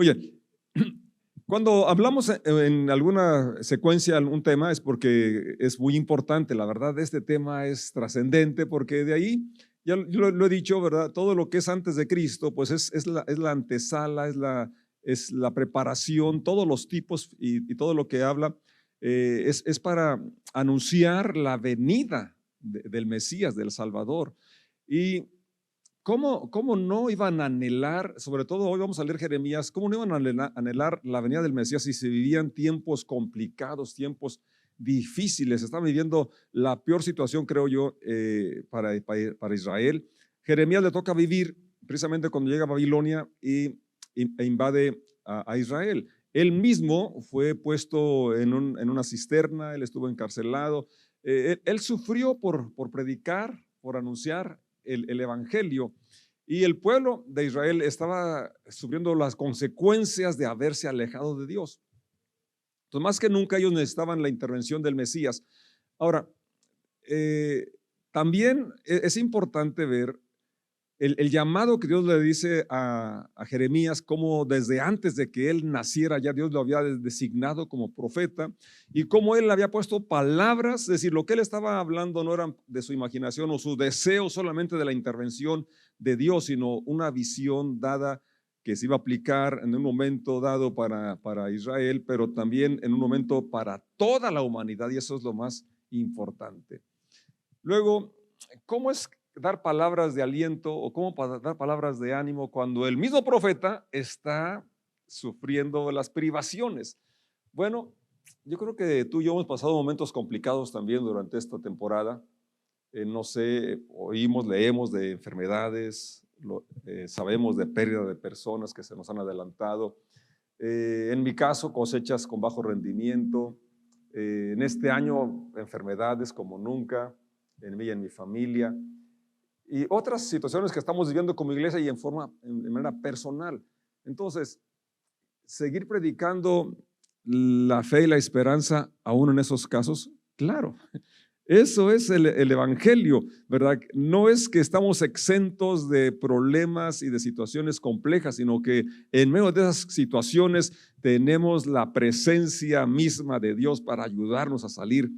Oye, cuando hablamos en alguna secuencia un tema es porque es muy importante. La verdad, este tema es trascendente porque de ahí, ya lo he dicho, ¿verdad? Todo lo que es antes de Cristo, pues es la antesala, es la preparación, todos los tipos y todo lo que habla es para anunciar la venida del Mesías, del Salvador. Y ¿cómo no iban a anhelar, sobre todo hoy vamos a leer Jeremías, cómo no iban a anhelar la venida del Mesías si se vivían tiempos complicados, tiempos difíciles? Estaban viviendo la peor situación, creo yo, para Israel. Jeremías le toca vivir precisamente cuando llega a Babilonia e invade a Israel. Él mismo fue puesto en una cisterna, él estuvo encarcelado, él sufrió por predicar, por anunciar el evangelio, y el pueblo de Israel estaba sufriendo las consecuencias de haberse alejado de Dios. Entonces, más que nunca ellos necesitaban la intervención del Mesías. Ahora, también es importante ver el llamado que Dios le dice a Jeremías, como desde antes de que él naciera ya Dios lo había designado como profeta, y cómo él había puesto palabras, es decir, lo que él estaba hablando no era de su imaginación o su deseo solamente de la intervención de Dios, sino una visión dada que se iba a aplicar en un momento dado para Israel, pero también en un momento para toda la humanidad, y eso es lo más importante. Luego, ¿cómo es dar palabras de aliento o cómo dar palabras de ánimo cuando el mismo profeta está sufriendo las privaciones? Bueno, yo creo que tú y yo hemos pasado momentos complicados también durante esta temporada. No sé, oímos, leemos de enfermedades, sabemos de pérdida de personas que se nos han adelantado. En mi caso, cosechas con bajo rendimiento. En este año, enfermedades como nunca en mí y en mi familia, y otras situaciones que estamos viviendo como iglesia y en manera personal. Entonces, seguir predicando la fe y la esperanza aún en esos casos, claro, eso es el evangelio, ¿verdad? No es que estamos exentos de problemas y de situaciones complejas, sino que en medio de esas situaciones tenemos la presencia misma de Dios para ayudarnos a salir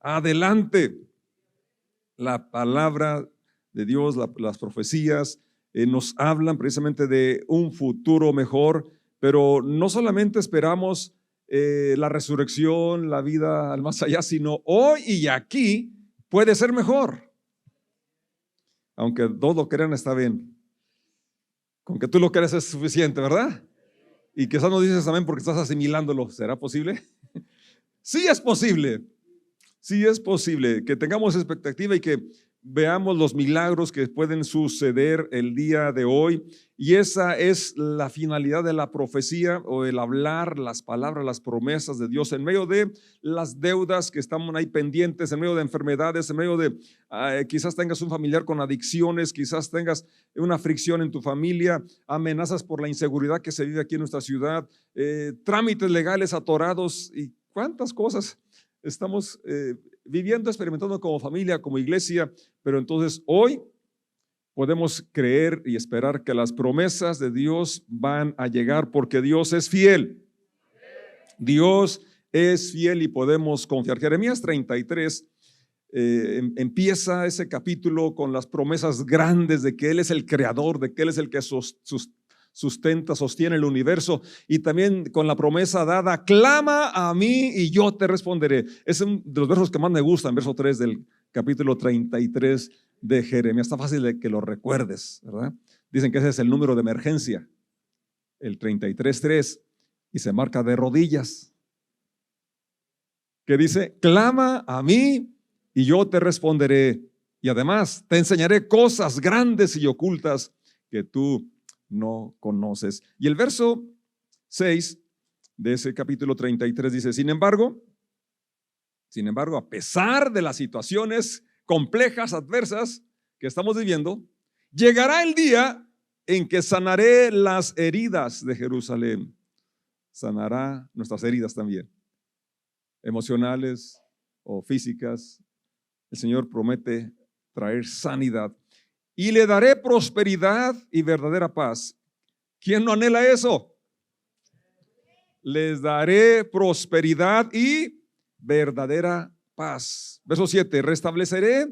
adelante. La palabra de Dios, las profecías nos hablan precisamente de un futuro mejor, pero no solamente esperamos la resurrección, la vida al más allá, sino hoy y aquí puede ser mejor. Aunque todos lo crean, está bien. Con que tú lo creas es suficiente, ¿verdad? Y quizás no dices amén porque estás asimilándolo. ¿Será posible? Sí es posible. Sí es posible que tengamos expectativa y que veamos los milagros que pueden suceder el día de hoy, y esa es la finalidad de la profecía, o el hablar las palabras, las promesas de Dios en medio de las deudas que están ahí pendientes, en medio de enfermedades, en medio de quizás tengas un familiar con adicciones, quizás tengas una fricción en tu familia, amenazas por la inseguridad que se vive aquí en nuestra ciudad, trámites legales atorados y cuántas cosas estamos viviendo, experimentando como familia, como iglesia. Pero entonces hoy podemos creer y esperar que las promesas de Dios van a llegar, porque Dios es fiel. Dios es fiel y podemos confiar. Jeremías 33 empieza ese capítulo con las promesas grandes de que Él es el creador, de que Él es el que sustenta, sostiene el universo, y también con la promesa dada: clama a mí y yo te responderé. Es uno de los versos que más me gustan, verso 3 del capítulo 33 de Jeremías. Está fácil de que lo recuerdes, ¿verdad? Dicen que ese es el número de emergencia, el 33:3, y se marca de rodillas, que dice: clama a mí y yo te responderé, y además te enseñaré cosas grandes y ocultas que tú no conoces. Y el verso 6 de ese capítulo 33 dice: sin embargo, a pesar de las situaciones complejas, adversas que estamos viviendo, llegará el día en que sanaré las heridas de Jerusalén. Sanará nuestras heridas también, emocionales o físicas. El Señor promete traer sanidad. Y le daré prosperidad y verdadera paz. ¿Quién no anhela eso? les daré prosperidad y verdadera paz. Verso 7, restableceré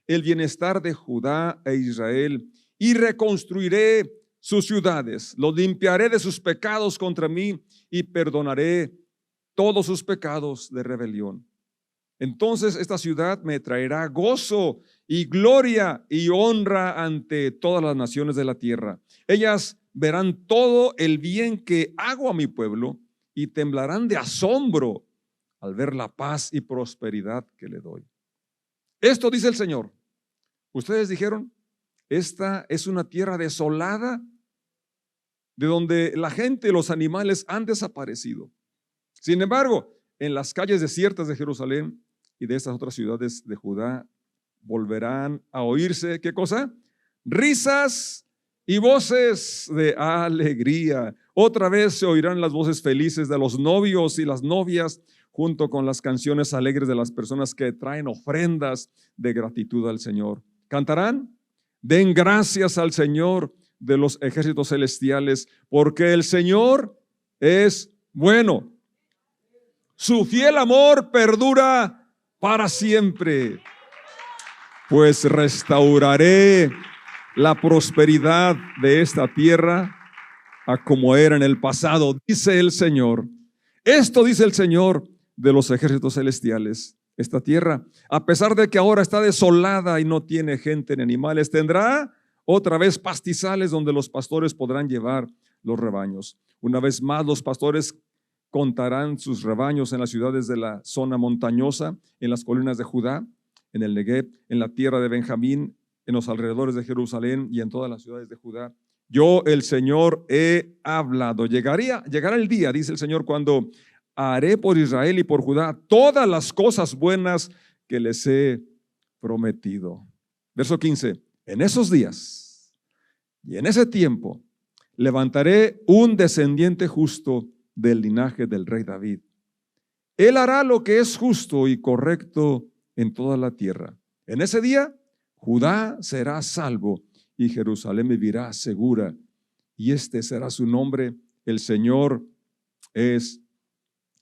el bienestar de Judá e Israel y reconstruiré sus ciudades. Los limpiaré de sus pecados contra mí y perdonaré todos sus pecados de rebelión. Entonces esta ciudad me traerá gozo y gloria y honra ante todas las naciones de la tierra. Ellas verán todo el bien que hago a mi pueblo y temblarán de asombro al ver la paz y prosperidad que le doy. Esto dice el Señor. Ustedes dijeron, esta es una tierra desolada, de donde la gente y los animales han desaparecido. Sin embargo, en las calles desiertas de Jerusalén y de estas otras ciudades de Judá volverán a oírse, ¿qué cosa? Risas y voces de alegría. Otra vez se oirán las voces felices de los novios y las novias, junto con las canciones alegres de las personas que traen ofrendas de gratitud al Señor. ¿Cantarán? Den gracias al Señor de los ejércitos celestiales, porque el Señor es bueno. Su fiel amor perdura para siempre. Pues restauraré la prosperidad de esta tierra a como era en el pasado, dice el Señor. Esto dice el Señor de los ejércitos celestiales. Esta tierra, a pesar de que ahora está desolada y no tiene gente ni animales, tendrá otra vez pastizales donde los pastores podrán llevar los rebaños. Una vez más, los pastores contarán sus rebaños en las ciudades de la zona montañosa, en las colinas de Judá, en el Negev, en la tierra de Benjamín, en los alrededores de Jerusalén y en todas las ciudades de Judá. Yo, el Señor, he hablado. Llegará el día, dice el Señor, cuando haré por Israel y por Judá todas las cosas buenas que les he prometido. Verso 15. En esos días y en ese tiempo levantaré un descendiente justo del linaje del rey David. Él hará lo que es justo y correcto en toda la tierra. En ese día, Judá será salvo y Jerusalén vivirá segura. Y este será su nombre. El Señor es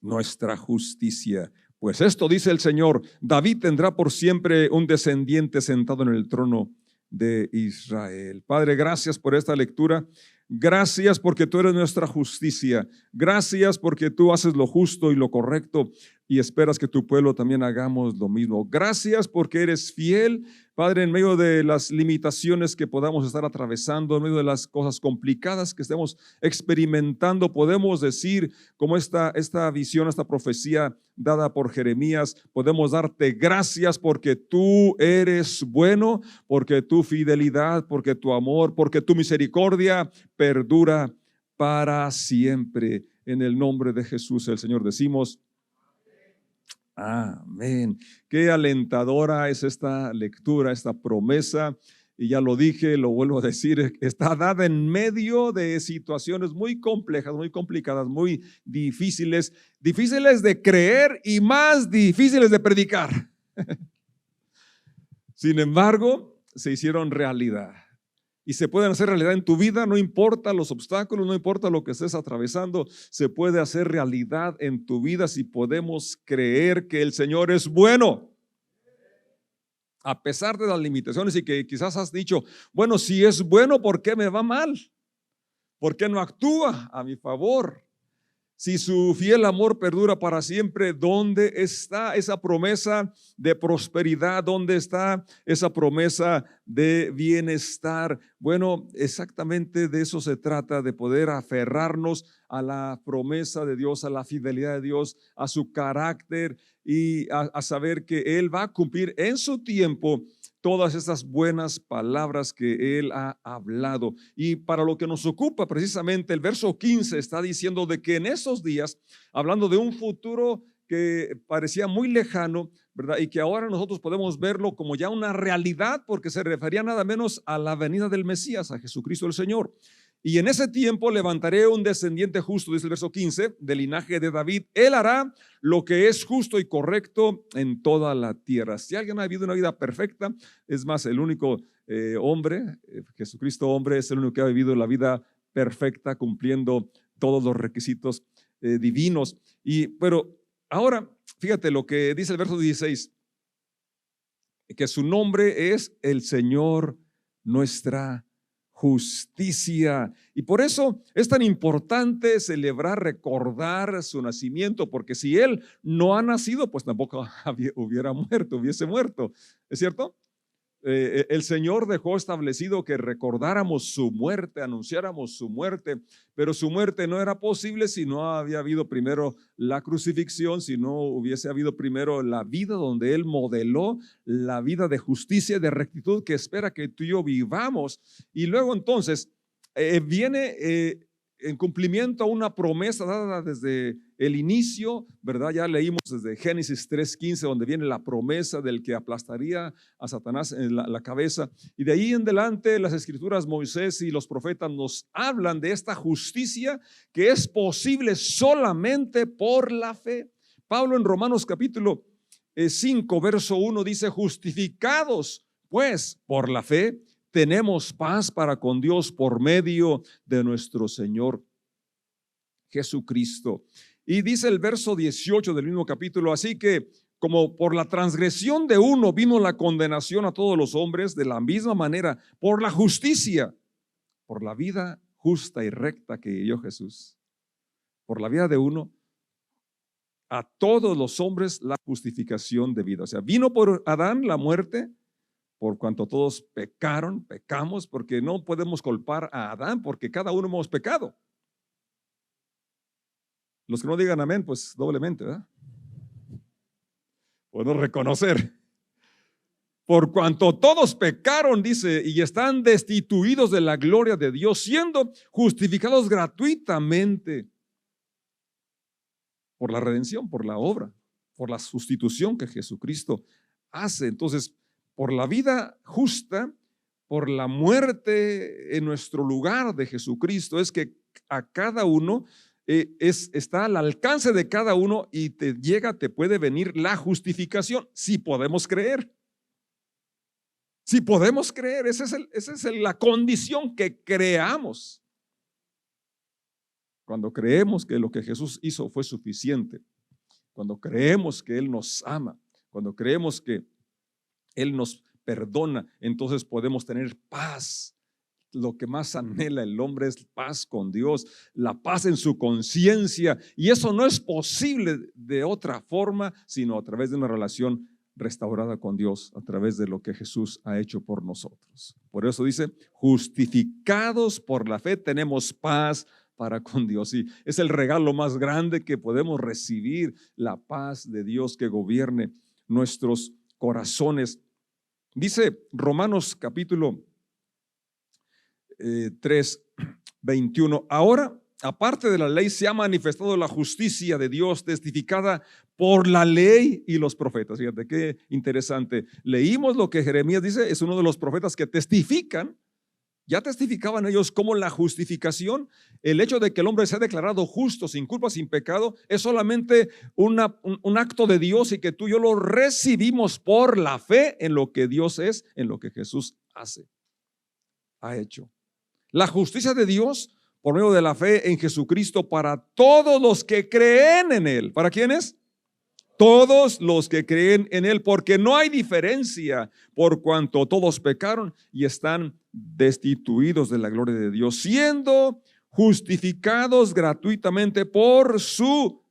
nuestra justicia. Pues esto dice el Señor: David tendrá por siempre un descendiente sentado en el trono de Israel. Padre, gracias por esta lectura. Gracias porque tú eres nuestra justicia. Gracias porque tú haces lo justo y lo correcto y esperas que tu pueblo también hagamos lo mismo. Gracias porque eres fiel, Padre, en medio de las limitaciones que podamos estar atravesando, en medio de las cosas complicadas que estemos experimentando. Podemos decir, como esta visión, esta profecía dada por Jeremías, podemos darte gracias porque tú eres bueno, porque tu fidelidad, porque tu amor, porque tu misericordia perdura para siempre. En el nombre de Jesús el Señor decimos amén. Qué alentadora es esta lectura, esta promesa. Y ya lo dije, lo vuelvo a decir, está dada en medio de situaciones muy complejas, muy complicadas, muy difíciles de creer y más difíciles de predicar. Sin embargo, se hicieron realidad. Y se pueden hacer realidad en tu vida, no importa los obstáculos, no importa lo que estés atravesando, se puede hacer realidad en tu vida si podemos creer que el Señor es bueno. A pesar de las limitaciones y que quizás has dicho, bueno, si es bueno, ¿por qué me va mal? ¿Por qué no actúa a mi favor? Si su fiel amor perdura para siempre, ¿dónde está esa promesa de prosperidad? ¿Dónde está esa promesa de bienestar? Bueno, exactamente de eso se trata, de poder aferrarnos a la promesa de Dios, a la fidelidad de Dios, a su carácter y a saber que Él va a cumplir en su tiempo todas estas buenas palabras que Él ha hablado. Y para lo que nos ocupa precisamente el verso 15 está diciendo de que en esos días, hablando de un futuro que parecía muy lejano, ¿verdad? Y que ahora nosotros podemos verlo como ya una realidad, porque se refería nada menos a la venida del Mesías, a Jesucristo el Señor. Y en ese tiempo levantaré un descendiente justo, dice el verso 15, del linaje de David. Él hará lo que es justo y correcto en toda la tierra. Si alguien ha vivido una vida perfecta, es más, el único hombre, Jesucristo hombre, es el único que ha vivido la vida perfecta, cumpliendo todos los requisitos divinos. Pero ahora, fíjate lo que dice el verso 16, que su nombre es el Señor nuestra justicia. Y por eso es tan importante celebrar, recordar su nacimiento, porque si Él no ha nacido, pues tampoco hubiese muerto. ¿Es cierto? El Señor dejó establecido que recordáramos su muerte, anunciáramos su muerte, pero su muerte no era posible si no había habido primero la crucifixión, si no hubiese habido primero la vida donde Él modeló la vida de justicia y de rectitud que espera que tú y yo vivamos. Y luego entonces viene en cumplimiento a una promesa dada desde el inicio, ¿verdad? Ya leímos desde Génesis 3:15, donde viene la promesa del que aplastaría a Satanás en la cabeza. Y de ahí en adelante las escrituras, Moisés y los profetas nos hablan de esta justicia que es posible solamente por la fe. Pablo en Romanos capítulo 5, verso 1 dice: justificados pues por la fe, tenemos paz para con Dios por medio de nuestro Señor Jesucristo. Y dice el verso 18 del mismo capítulo: así que como por la transgresión de uno vino la condenación a todos los hombres, de la misma manera por la justicia, por la vida justa y recta que dio Jesús, por la vida de uno, a todos los hombres la justificación de vida. O sea, vino por Adán la muerte, por cuanto todos pecamos, porque no podemos culpar a Adán, porque cada uno hemos pecado. Los que no digan amén, pues doblemente, ¿verdad? Podemos reconocer. Por cuanto todos pecaron, dice, y están destituidos de la gloria de Dios, siendo justificados gratuitamente por la redención, por la obra, por la sustitución que Jesucristo hace. Entonces, por la vida justa, por la muerte en nuestro lugar de Jesucristo, es que a cada uno está al alcance de cada uno y te puede venir la justificación, si podemos creer. Si podemos creer, esa es la condición, que creamos. Cuando creemos que lo que Jesús hizo fue suficiente, cuando creemos que Él nos ama, cuando creemos que Él nos perdona, entonces podemos tener paz. Lo que más anhela el hombre es paz con Dios, la paz en su conciencia, y eso no es posible de otra forma sino a través de una relación restaurada con Dios, a través de lo que Jesús ha hecho por nosotros. Por eso dice: justificados por la fe tenemos paz para con Dios. Y es el regalo más grande que podemos recibir, la paz de Dios que gobierne nuestros corazones. Dice Romanos capítulo 3:21: ahora, aparte de la ley, se ha manifestado la justicia de Dios, testificada por la ley y los profetas. Fíjate qué interesante. Leímos lo que Jeremías dice, es uno de los profetas que testifican. Ya testificaban ellos cómo la justificación, el hecho de que el hombre sea declarado justo, sin culpa, sin pecado, es solamente un acto de Dios, y que tú y yo lo recibimos por la fe en lo que Dios es, en lo que Jesús ha hecho. La justicia de Dios por medio de la fe en Jesucristo para todos los que creen en Él. ¿Para quiénes? Todos los que creen en Él, porque no hay diferencia, por cuanto todos pecaron y están destituidos de la gloria de Dios, siendo justificados gratuitamente por su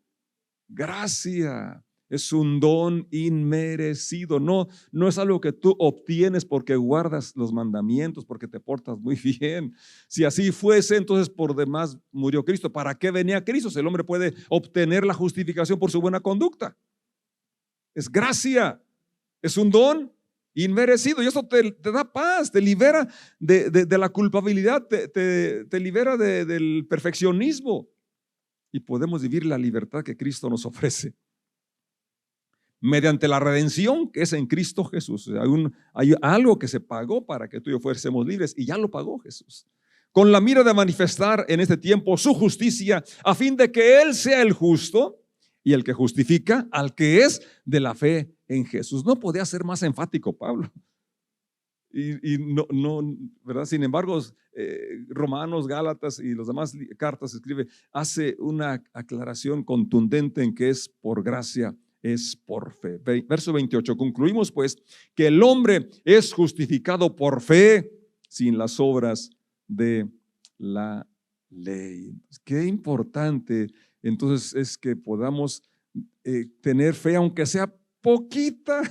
gracia. Es un don inmerecido, no es algo que tú obtienes porque guardas los mandamientos, porque te portas muy bien. Si así fuese, entonces por demás murió Cristo. ¿Para qué venía Cristo? Si el hombre puede obtener la justificación por su buena conducta. Es gracia, es un don inmerecido, y eso te da paz, te libera de la culpabilidad, te libera del perfeccionismo, y podemos vivir la libertad que Cristo nos ofrece mediante la redención que es en Cristo Jesús. Hay algo que se pagó para que tú y yo fuésemos libres, y ya lo pagó Jesús, con la mira de manifestar en este tiempo su justicia, a fin de que Él sea el justo y el que justifica al que es de la fe en Jesús. No podía ser más enfático Pablo. y no, ¿verdad? Sin embargo, Romanos, Gálatas y las demás cartas escribe, hace una aclaración contundente en que es por gracia, es por fe. Verso 28, concluimos pues que el hombre es justificado por fe sin las obras de la ley. Qué importante entonces es que podamos tener fe, aunque sea poquita,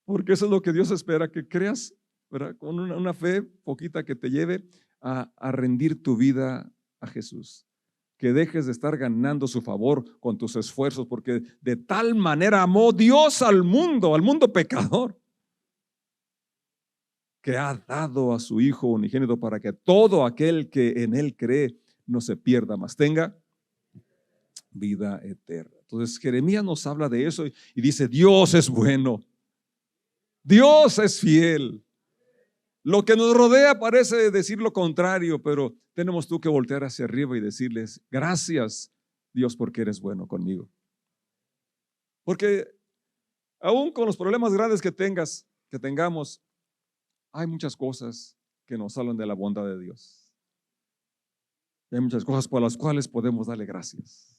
porque eso es lo que Dios espera, que creas, ¿verdad? Con una fe poquita que te lleve a rendir tu vida a Jesús. Que dejes de estar ganando su favor con tus esfuerzos, porque de tal manera amó Dios al mundo pecador, que ha dado a su Hijo unigénito para que todo aquel que en Él cree no se pierda, mas tenga vida eterna. Entonces Jeremías nos habla de eso y dice, Dios es bueno, Dios es fiel. Lo que nos rodea parece decir lo contrario, pero tenemos tú que voltear hacia arriba y decirles, gracias Dios porque eres bueno conmigo. Porque aún con los problemas grandes que tengamos, hay muchas cosas que nos hablan de la bondad de Dios. Y hay muchas cosas por las cuales podemos darle gracias.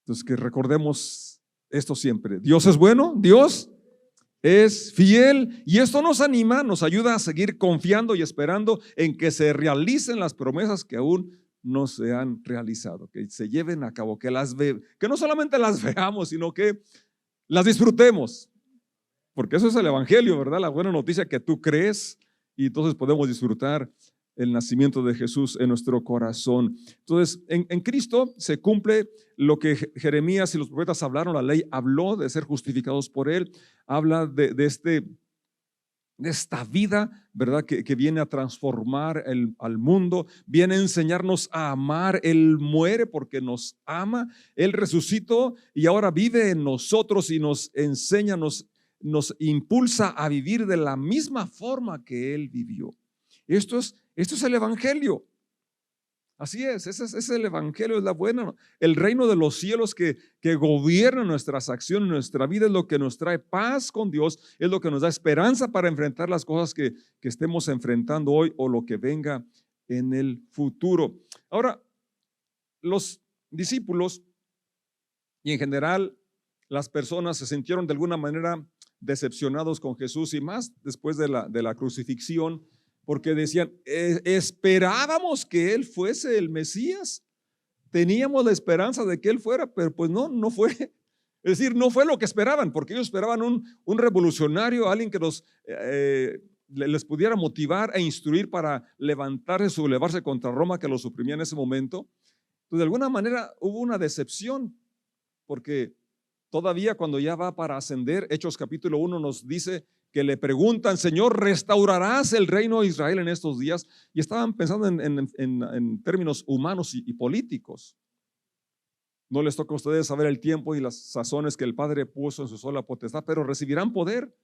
Entonces que recordemos esto siempre. Dios es bueno, Dios es fiel, y esto nos anima, nos ayuda a seguir confiando y esperando en que se realicen las promesas que aún no se han realizado, que se lleven a cabo, que no solamente las veamos, sino que las disfrutemos, porque eso es el evangelio, ¿verdad? La buena noticia que tú crees, y entonces podemos disfrutar el nacimiento de Jesús en nuestro corazón. Entonces, en Cristo se cumple lo que Jeremías y los profetas hablaron. La ley habló de ser justificados por Él, habla de esta vida, ¿verdad? Que viene a transformar al mundo, viene a enseñarnos a amar. Él muere porque nos ama, Él resucitó y ahora vive en nosotros y nos enseña, nos impulsa a vivir de la misma forma que Él vivió. Esto es el evangelio. Así es, ese es el evangelio, es la buena. El reino de los cielos que gobierna nuestras acciones, nuestra vida, es lo que nos trae paz con Dios, es lo que nos da esperanza para enfrentar las cosas que estemos enfrentando hoy o lo que venga en el futuro. Ahora, los discípulos y en general las personas se sintieron de alguna manera decepcionados con Jesús, y más después de la crucifixión, porque decían, esperábamos que Él fuese el Mesías, teníamos la esperanza de que Él fuera, pero pues no fue. Es decir, no fue lo que esperaban, porque ellos esperaban un revolucionario, alguien que les pudiera motivar e instruir para sublevarse contra Roma, que los suprimía en ese momento. Entonces, de alguna manera hubo una decepción, porque todavía cuando ya va para ascender, Hechos capítulo 1 nos dice que le preguntan, Señor, ¿restaurarás el reino de Israel en estos días? Y estaban pensando en términos humanos y políticos. No les toca a ustedes saber el tiempo y las sazones que el Padre puso en su sola potestad, pero recibirán poder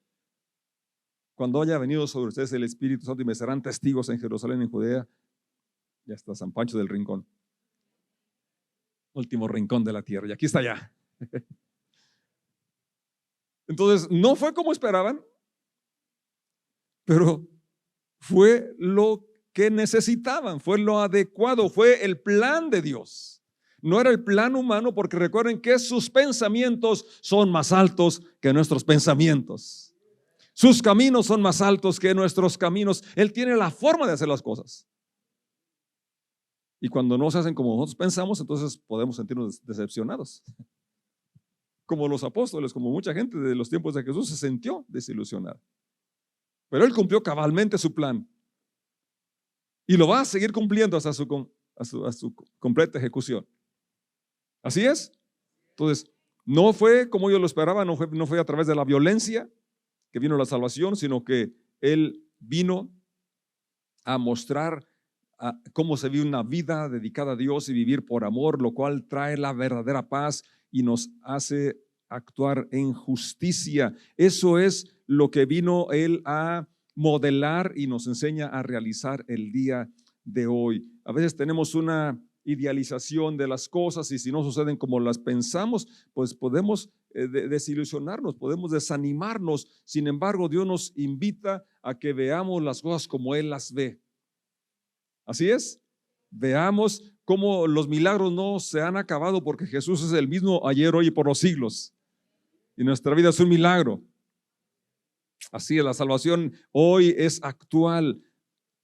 cuando haya venido sobre ustedes el Espíritu Santo, y me serán testigos en Jerusalén, en Judea y hasta San Pancho del Rincón, último rincón de la tierra, y aquí está ya. Entonces, no fue como esperaban, pero fue lo que necesitaban, fue lo adecuado, fue el plan de Dios. No era el plan humano, porque recuerden que sus pensamientos son más altos que nuestros pensamientos. Sus caminos son más altos que nuestros caminos. Él tiene la forma de hacer las cosas. Y cuando no se hacen como nosotros pensamos, entonces podemos sentirnos decepcionados. Como los apóstoles, como mucha gente de los tiempos de Jesús se sintió desilusionada. Pero Él cumplió cabalmente su plan y lo va a seguir cumpliendo hasta su completa ejecución. Así es. Entonces, no fue como ellos lo esperaban, no fue a través de la violencia que vino la salvación, sino que Él vino a mostrar cómo se vive una vida dedicada a Dios y vivir por amor, lo cual trae la verdadera paz y nos hace actuar en justicia. Eso es lo que vino Él a modelar y nos enseña a realizar el día de hoy. A veces tenemos una idealización de las cosas, y si no suceden como las pensamos, pues podemos desilusionarnos, podemos desanimarnos. Sin embargo, Dios nos invita a que veamos las cosas como Él las ve. Así es, veamos cómo los milagros no se han acabado, porque Jesús es el mismo ayer, hoy y por los siglos. Y nuestra vida es un milagro. Así es, la salvación hoy es actual,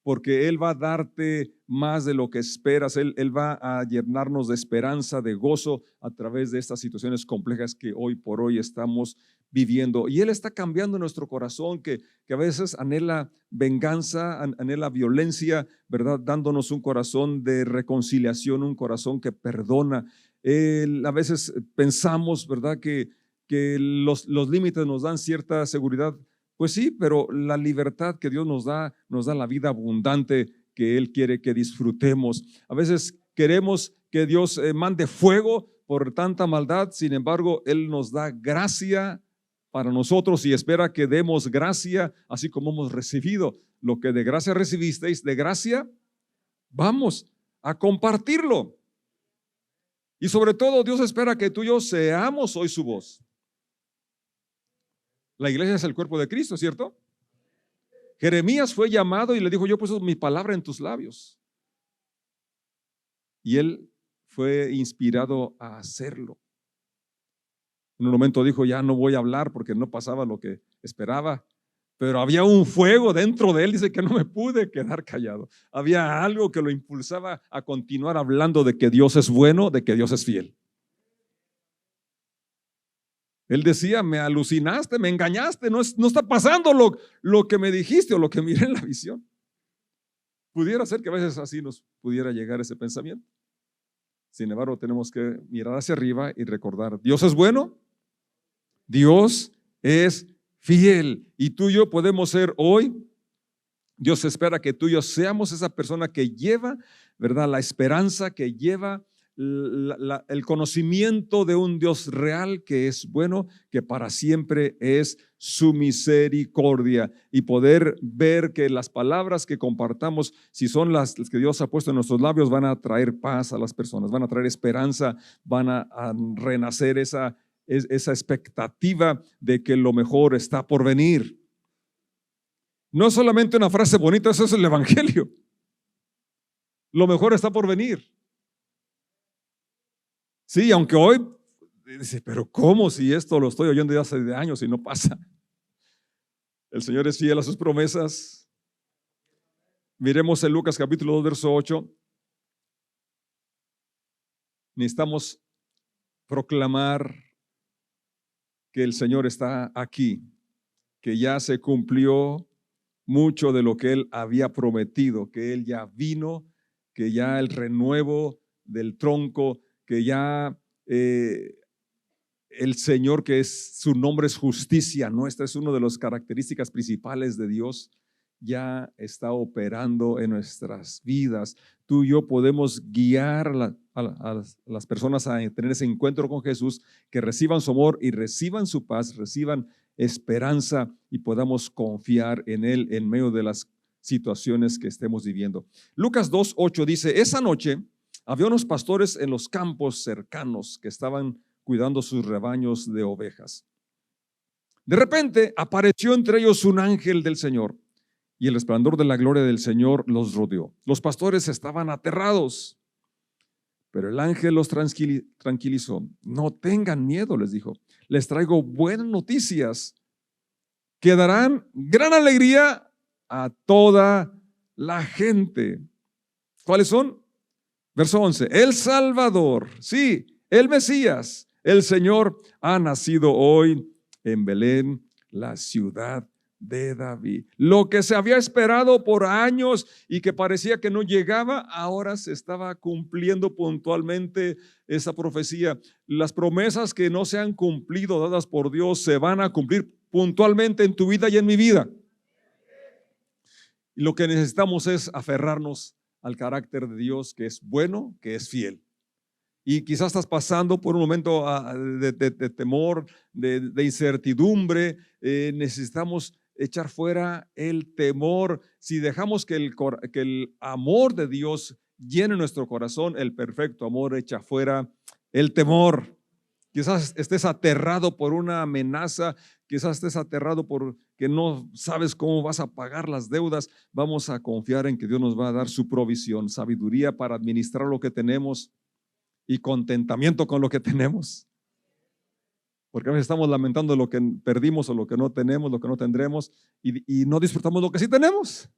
porque Él va a darte más de lo que esperas. Él va a llenarnos de esperanza, de gozo a través de estas situaciones complejas que hoy por hoy estamos viviendo. Y Él está cambiando nuestro corazón, que a veces anhela venganza, anhela violencia, ¿verdad? Dándonos un corazón de reconciliación, un corazón que perdona. A veces pensamos, ¿verdad?, que los límites nos dan cierta seguridad. Pues sí, pero la libertad que Dios nos da la vida abundante que Él quiere que disfrutemos. A veces queremos que Dios mande fuego por tanta maldad, sin embargo, Él nos da gracia para nosotros y espera que demos gracia, así como hemos recibido lo que de gracia recibisteis, de gracia vamos a compartirlo. Y sobre todo, Dios espera que tú y yo seamos hoy su voz. La iglesia es el cuerpo de Cristo, ¿cierto? Jeremías fue llamado y le dijo: yo puse mi palabra en tus labios. Y él fue inspirado a hacerlo. En un momento dijo: ya no voy a hablar porque no pasaba lo que esperaba. Pero había un fuego dentro de él, dice, que no me pude quedar callado. Había algo que lo impulsaba a continuar hablando de que Dios es bueno, de que Dios es fiel. Él decía: me alucinaste, me engañaste, no está pasando lo que me dijiste o lo que miré en la visión. Pudiera ser que a veces así nos pudiera llegar ese pensamiento. Sin embargo, tenemos que mirar hacia arriba y recordar: Dios es bueno, Dios es fiel, y tú y yo podemos ser hoy. Dios espera que tú y yo seamos esa persona que lleva, ¿verdad?, la esperanza, que lleva el conocimiento de un Dios real que es bueno, que para siempre es su misericordia, y poder ver que las palabras que compartamos, si son las que Dios ha puesto en nuestros labios, van a traer paz a las personas, van a traer esperanza, van a renacer esa expectativa de que lo mejor está por venir. No es solamente una frase bonita, eso es el evangelio. Lo mejor está por venir. Sí, aunque hoy dice: pero ¿cómo si esto lo estoy oyendo ya hace años y no pasa? El Señor es fiel a sus promesas. Miremos en Lucas capítulo 2, verso 8. Necesitamos proclamar que el Señor está aquí, que ya se cumplió mucho de lo que Él había prometido, que Él ya vino, que ya el renuevo del tronco, que ya el Señor, que su nombre es justicia nuestra, es una de las características principales de Dios, ya está operando en nuestras vidas. Tú y yo podemos guiar a las personas a tener ese encuentro con Jesús, que reciban su amor y reciban su paz, reciban esperanza, y podamos confiar en Él en medio de las situaciones que estemos viviendo. Lucas 2:8 dice: esa noche había unos pastores en los campos cercanos que estaban cuidando sus rebaños de ovejas. De repente apareció entre ellos un ángel del Señor, y el resplandor de la gloria del Señor los rodeó. Los pastores estaban aterrados, pero el ángel los tranquilizó. No tengan miedo, les dijo, les traigo buenas noticias que darán gran alegría a toda la gente. ¿Cuáles son? Verso 11, el Salvador, sí, el Mesías, el Señor, ha nacido hoy en Belén, la ciudad de David. Lo que se había esperado por años y que parecía que no llegaba, ahora se estaba cumpliendo puntualmente esa profecía. Las promesas que no se han cumplido, dadas por Dios, se van a cumplir puntualmente en tu vida y en mi vida. Y lo que necesitamos es aferrarnos al carácter de Dios, que es bueno, que es fiel. Y quizás estás pasando por un momento de temor, de incertidumbre. Necesitamos echar fuera el temor. Si dejamos que el amor de Dios llene nuestro corazón el perfecto amor, echa fuera el temor. Quizás estés aterrado por una amenaza, quizás estés aterrado por que no sabes cómo vas a pagar las deudas. Vamos a confiar en que Dios nos va a dar su provisión, sabiduría para administrar lo que tenemos y contentamiento con lo que tenemos. Porque a veces estamos lamentando lo que perdimos o lo que no tenemos, lo que no tendremos y no disfrutamos lo que sí tenemos.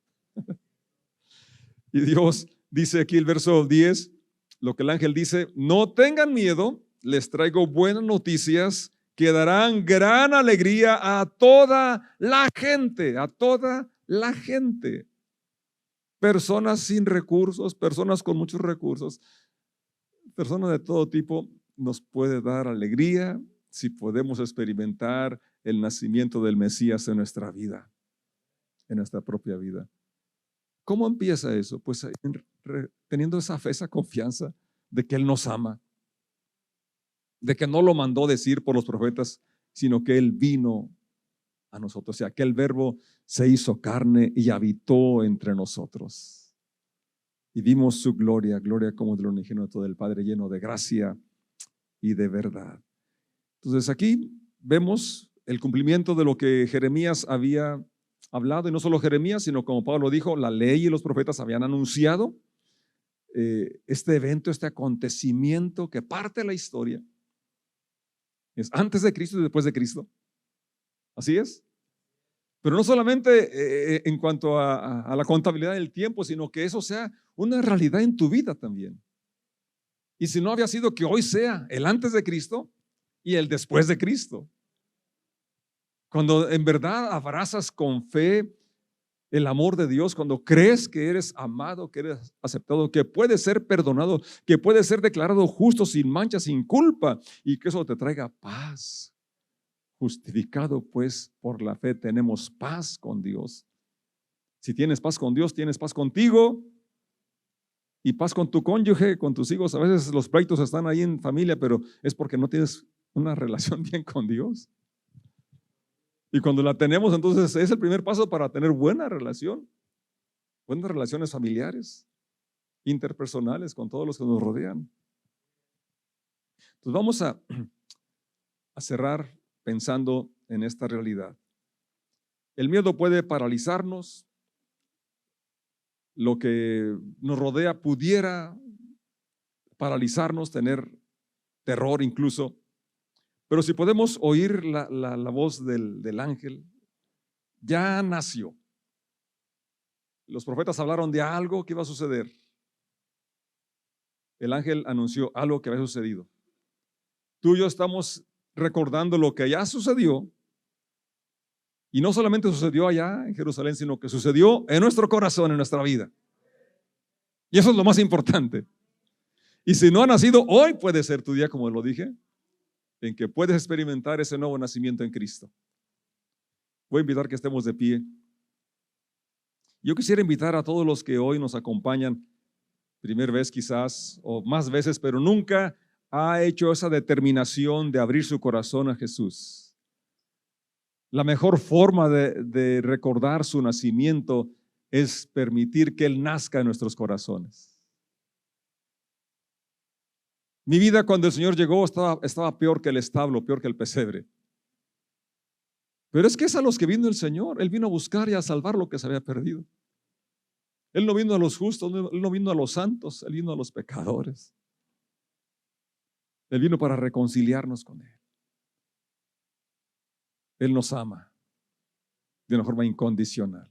Y Dios dice aquí el verso 10, lo que el ángel dice: no tengan miedo, les traigo buenas noticias que darán gran alegría a toda la gente, a toda la gente. Personas sin recursos, personas con muchos recursos, personas de todo tipo, nos puede dar alegría si podemos experimentar el nacimiento del Mesías en nuestra vida, en nuestra propia vida. ¿Cómo empieza eso? Pues teniendo esa fe, esa confianza de que Él nos ama, de que no lo mandó decir por los profetas, sino que Él vino a nosotros. O sea, que el Verbo se hizo carne y habitó entre nosotros. Y vimos su gloria, gloria como del unigénito del Padre, lleno de gracia y de verdad. Entonces aquí vemos el cumplimiento de lo que Jeremías había hablado, y no solo Jeremías, sino como Pablo dijo, la ley y los profetas habían anunciado este evento, este acontecimiento que parte de la historia. Es antes de Cristo y después de Cristo. Así es. Pero no solamente en cuanto a la contabilidad del tiempo, sino que eso sea una realidad en tu vida también. Y si no había sido, que hoy sea el antes de Cristo y el después de Cristo. Cuando en verdad abrazas con fe el amor de Dios, cuando crees que eres amado, que eres aceptado, que puedes ser perdonado, que puedes ser declarado justo, sin mancha, sin culpa, y que eso te traiga paz. Justificado pues por la fe tenemos paz con Dios. Si tienes paz con Dios, tienes paz contigo y paz con tu cónyuge, con tus hijos. A veces los pleitos están ahí en familia, pero es porque no tienes una relación bien con Dios. Y cuando la tenemos, entonces es el primer paso para tener buena relación, buenas relaciones familiares, interpersonales con todos los que nos rodean. Entonces vamos a cerrar pensando en esta realidad. El miedo puede paralizarnos, lo que nos rodea pudiera paralizarnos, tener terror incluso, pero si podemos oír la voz del ángel, ya nació. Los profetas hablaron de algo que iba a suceder. El ángel anunció algo que había sucedido. Tú y yo estamos recordando lo que ya sucedió, y no solamente sucedió allá en Jerusalén, sino que sucedió en nuestro corazón, en nuestra vida. Y eso es lo más importante. Y si no ha nacido, hoy puede ser tu día, como lo dije, en que puedes experimentar ese nuevo nacimiento en Cristo. Voy a invitar que estemos de pie. Yo quisiera invitar a todos los que hoy nos acompañan, primera vez quizás, o más veces, pero nunca ha hecho esa determinación de abrir su corazón a Jesús. La mejor forma de recordar su nacimiento es permitir que Él nazca en nuestros corazones. Mi vida cuando el Señor llegó estaba peor que el establo, peor que el pesebre. Pero es que es a los que vino el Señor. Él vino a buscar y a salvar lo que se había perdido. Él no vino a los justos, Él no vino a los santos, Él vino a los pecadores. Él vino para reconciliarnos con Él. Él nos ama de una forma incondicional.